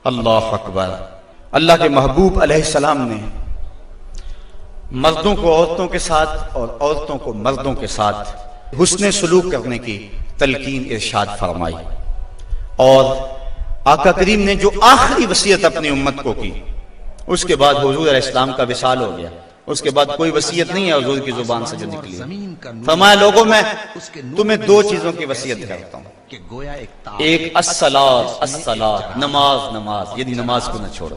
اللہ اکبر۔ اللہ کے محبوب علیہ السلام نے مردوں کو عورتوں کے ساتھ اور عورتوں کو مردوں کے ساتھ حسن سلوک کرنے کی تلقین ارشاد فرمائی، اور آقا کریم نے جو آخری وصیت اپنی امت کو کی، اس کے بعد حضور علیہ السلام کا وصال ہو گیا، اس کے بعد کوئی وصیت نہیں ہے حضور کی زبان سے جو نکلی۔ فرمایا لوگوں میں تمہیں دو چیزوں کی وصیت کرتا ہوں، ایک الصلاۃ الصلاۃ، نماز نماز، یعنی نماز کو نہ چھوڑو،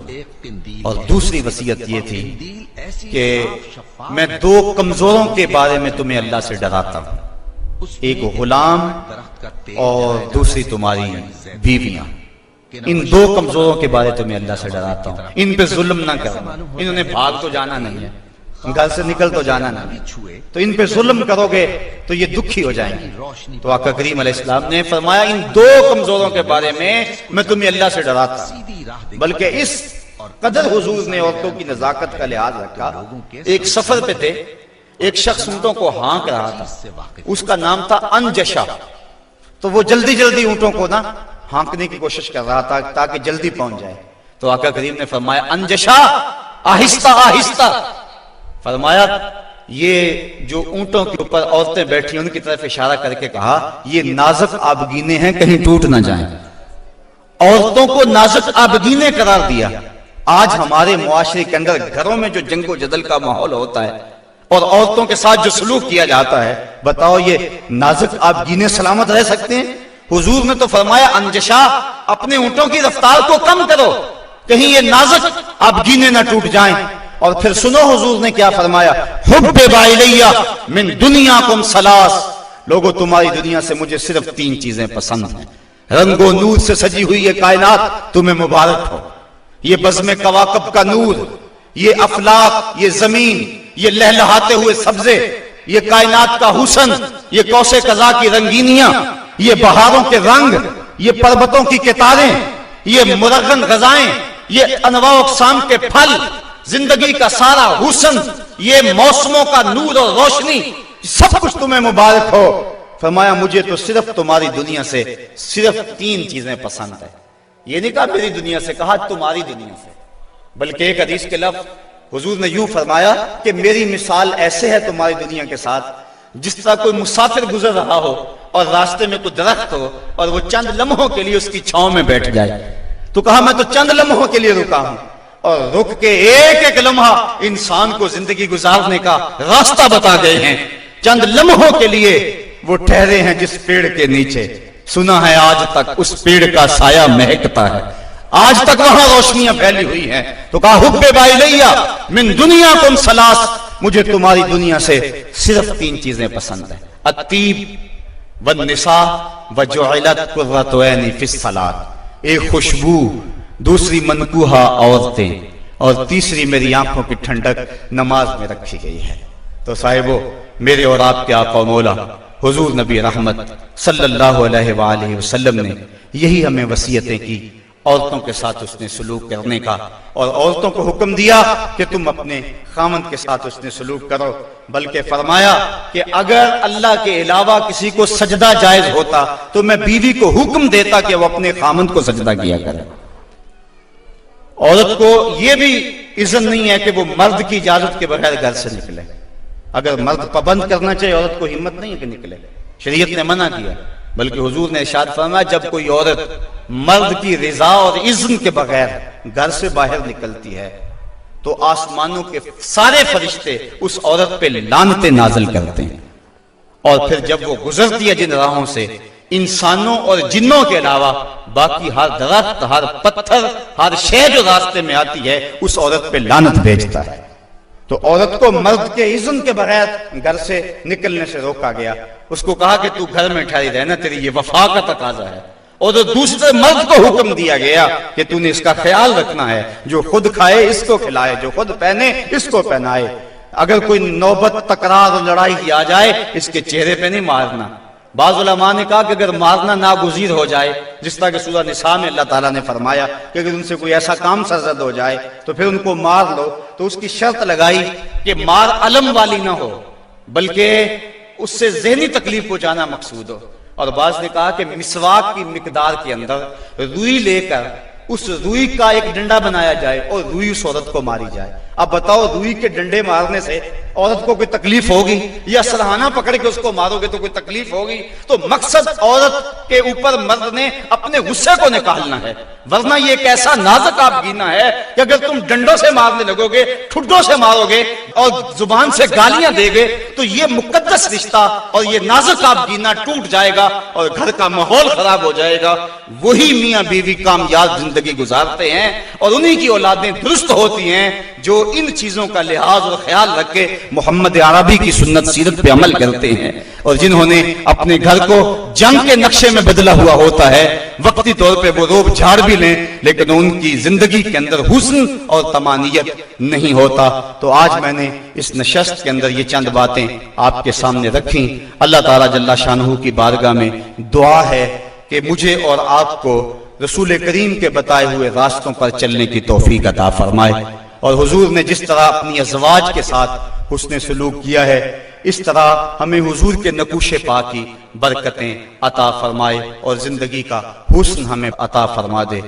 اور دوسری وصیت یہ تھی کہ میں دو کمزوروں کے بارے میں تمہیں اللہ سے ڈراتا ہوں، ایک غلام اور دوسری تمہاری بیویاں۔ ان دو کمزوروں کے بارے تمہیں اللہ سے ڈراتا ہوں، ان پہ ظلم نہ کرنا، انہوں نے بھاگ تو جانا نہیں ہے، گھر سے نکل تو جانا نہیں، تو ان پہ ظلم کرو گے تو یہ دکھی ہو جائیں گے۔ تو آقا کریم علیہ السلام نے فرمایا ان دو کمزوروں کے بارے میں تمہیں اللہ سے ڈراتا ہوں، بلکہ اس قدر حضور نے عورتوں کی نزاکت کا لحاظ رکھا۔ ایک سفر پہ تھے، ایک شخص اونٹوں کو ہانک رہا تھا، اس کا نام تھا انجشا، تو وہ جلدی جلدی اونٹوں کو نا ہانکنے کی کوشش کر رہا تھا تاکہ جلدی پہنچ جائے۔ تو آقا کریم نے فرمایا انجشا آہستہ آہستہ، فرمایا یہ جو اونٹوں کے اوپر عورتیں بیٹھی ان کی طرف اشارہ کر کے کہا یہ نازک آبگینے ہیں، کہیں ٹوٹ نہ جائیں۔ عورتوں کو نازک آبگینے قرار دیا۔ آج ہمارے معاشرے کے اندر گھروں میں جو جنگ و جدل کا ماحول ہوتا ہے اور عورتوں کے ساتھ جو سلوک کیا جاتا ہے، بتاؤ یہ نازک آبگینے سلامت رہ سکتے ہیں؟ حضور نے تو فرمایا انجشا اپنے اونٹوں کی رفتار کو کم کرو، کہیں یہ نازک آبگینے نہ ٹوٹ جائیں۔ اور پھر سنو حضور نے کیا فرمایا، حبب الیہ من دنیاکم ثلاث، لوگوں تمہاری دنیا سے مجھے صرف تین چیزیں پسند ہیں۔ رنگ و نور سے سجی ہوئی یہ کائنات تمہیں مبارک ہو، یہ بزم کواکب کا نور، یہ افلاک، یہ زمین، یہ لہلہاتے ہوئے سبزے، یہ کائنات کا حسن، یہ کوس قزا کی رنگینیاں، یہ بہاروں کے رنگ، یہ پربتوں کی کتاریں، یہ مرغن غذائیں، یہ انواع و اقسام کے پھل، زندگی کا سارا حسن، یہ موسموں کا نور اور روشنی، سب کچھ تمہیں مبارک ہو۔ فرمایا مجھے تو صرف تمہاری دنیا سے صرف تین چیزیں پسند ہیں۔ یہ نہیں کہا میری دنیا سے، کہا تمہاری دنیا سے، بلکہ ایک حدیث کے لفظ حضور نے یوں فرمایا کہ میری مثال ایسے ہے تمہاری دنیا کے ساتھ جس طرح کوئی مسافر گزر رہا ہو اور راستے میں کوئی درخت ہو اور وہ چند لمحوں کے لیے اس کی چھاؤں میں بیٹھ جائے۔ تو کہا میں تو چند لمحوں کے لیے رکا ہوں، اور رک کے ایک ایک لمحہ انسان کو زندگی گزارنے کا راستہ بتا گئے ہیں۔ چند لمحوں کے لیے وہ ٹھہرے ہیں جس پیڑ کے نیچے، سنا ہے آج تک اس پیڑ کا سایہ مہکتا ہے، آج تک وہاں روشنیاں پھیلی ہوئی ہیں۔ تو کہا حبب الیہ من دنیاکم ثلاث، مجھے تمہاری دنیا سے صرف تین چیزیں پسند ہیں، الطیب والنساء وجعلت قرۃ عینی فی الصلاۃ، ایک خوشبو، دوسری منکوحہ عورتیں، اور تیسری میری آنکھوں کی ٹھنڈک نماز میں رکھی گئی ہے۔ تو صاحبو، میرے اور آپ کے آقا و مولا حضور نبی رحمت صلی اللہ علیہ وآلہ وسلم نے یہی ہمیں وصیتیں کی، عورتوں کے ساتھ اس نے سلوک کرنے کا، اور عورتوں کو حکم دیا کہ تم اپنے خامند کے ساتھ اس نے سلوک کرو، بلکہ فرمایا کہ اگر اللہ کے علاوہ کسی کو سجدہ جائز ہوتا تو میں بیوی کو حکم دیتا کہ وہ اپنے خامند کو سجدہ کیا کرے۔ عورت کو یہ بھی اذن نہیں ہے کہ وہ مرد کی اجازت کے بغیر گھر سے نکلے۔ اگر مرد پابند کرنا چاہے عورت کو ہمت نہیں ہے کہ نکلے، شریعت نے منع کیا، بلکہ حضور نے ارشاد فرمایا جب کوئی عورت مرد کی رضا اور اذن کے بغیر گھر سے باہر نکلتی ہے تو آسمانوں کے سارے فرشتے اس عورت پہ لعنتیں نازل کرتے ہیں، اور پھر جب وہ گزرتی ہے جن راہوں سے، انسانوں اور جنوں کے علاوہ باقی ہر درخت، ہر پتھر، ہر شے جو راستے میں آتی ہے اس عورت پہ لعنت بھیجتا ہے۔ تو عورت کو مرد کے اذن کے بغیر گھر سے نکلنے سے روکا گیا، اس کو کہا کہ تو گھر میں ٹھہری رہنا، تیری یہ وفا کا تقاضا ہے۔ اور دوسرے مرد کو حکم دیا گیا کہ تو نے اس کا خیال رکھنا ہے، جو خود کھائے اس کو کھلائے، جو خود پہنے اس کو پہنائے، اگر کوئی نوبت تکرار اور لڑائی کی آ جائے اس کے چہرے پہ نہیں مارنا۔ بعض علماء نے کہا کہ اگر مارنا ناگزیر ہو جائے، جس طرح کہ سورہ نساء میں اللہ تعالیٰ نے فرمایا کہ اگر ان سے کوئی ایسا کام سرزد ہو جائے تو پھر ان کو مار لو، تو اس کی شرط لگائی کہ مار علم والی نہ ہو بلکہ اس سے ذہنی تکلیف پہنچانا مقصود ہو۔ اور بعض نے کہا کہ مسواک کی مقدار کے اندر روئی لے کر اس روئی کا ایک ڈنڈا بنایا جائے اور روئی اس عورت کو ماری جائے. اب بتاؤ روئی کے ڈنڈے مارنے سے عورت کو کوئی تکلیف ہوگی؟ یا سرہانہ پکڑ کے اس کو مارو گے تو کوئی تکلیف ہوگی؟ تو مقصد عورت کے اوپر مرد نے اپنے غصے کو نکالنا ہے، ورنہ یہ ایک ایسا نازک آپ گینا ہے کہ اگر تم ڈنڈوں سے مارنے لگو گے، ٹھڈوں سے مارو گے اور زبان سے گالیاں دے گے تو یہ مقدس رشتہ اور یہ نازک آپ گینا ٹوٹ جائے گا اور گھر کا ماحول خراب ہو جائے گا. وہی میاں بیوی کامیاب زندگی گزارتے ہیں اور انہی کی اولادیں درست ہوتی ہیں جو ان چیزوں کا لحاظ اور خیال رکھ کے محمد عربی کی سنت سیرت پہ عمل کرتے ہیں، اور جنہوں نے اپنے گھر کو جنگ کے نقشے میں بدلا ہوا ہوتا ہے. وقتی طور پہ وہ روب جھاڑ بھی لیں لیکن ان کی زندگی کے اندر حسن اور طمانیت نہیں ہوتا. تو آج میں نے اس نشست کے اندر یہ چند باتیں آپ کے سامنے رکھیں. اللہ تعالیٰ جل شانہ کی بارگاہ میں دعا ہے کہ مجھے اور آپ کو رسول کریم کے بتائے ہوئے راستوں پر چلنے کی توفیق عطا فرمائے، اور حضور نے جس طرح اپنی ازواج کے ساتھ حسن سلوک کیا ہے اس طرح ہمیں حضور کے نقوش پا کی برکتیں عطا فرمائے اور زندگی کا حسن ہمیں عطا فرما دے.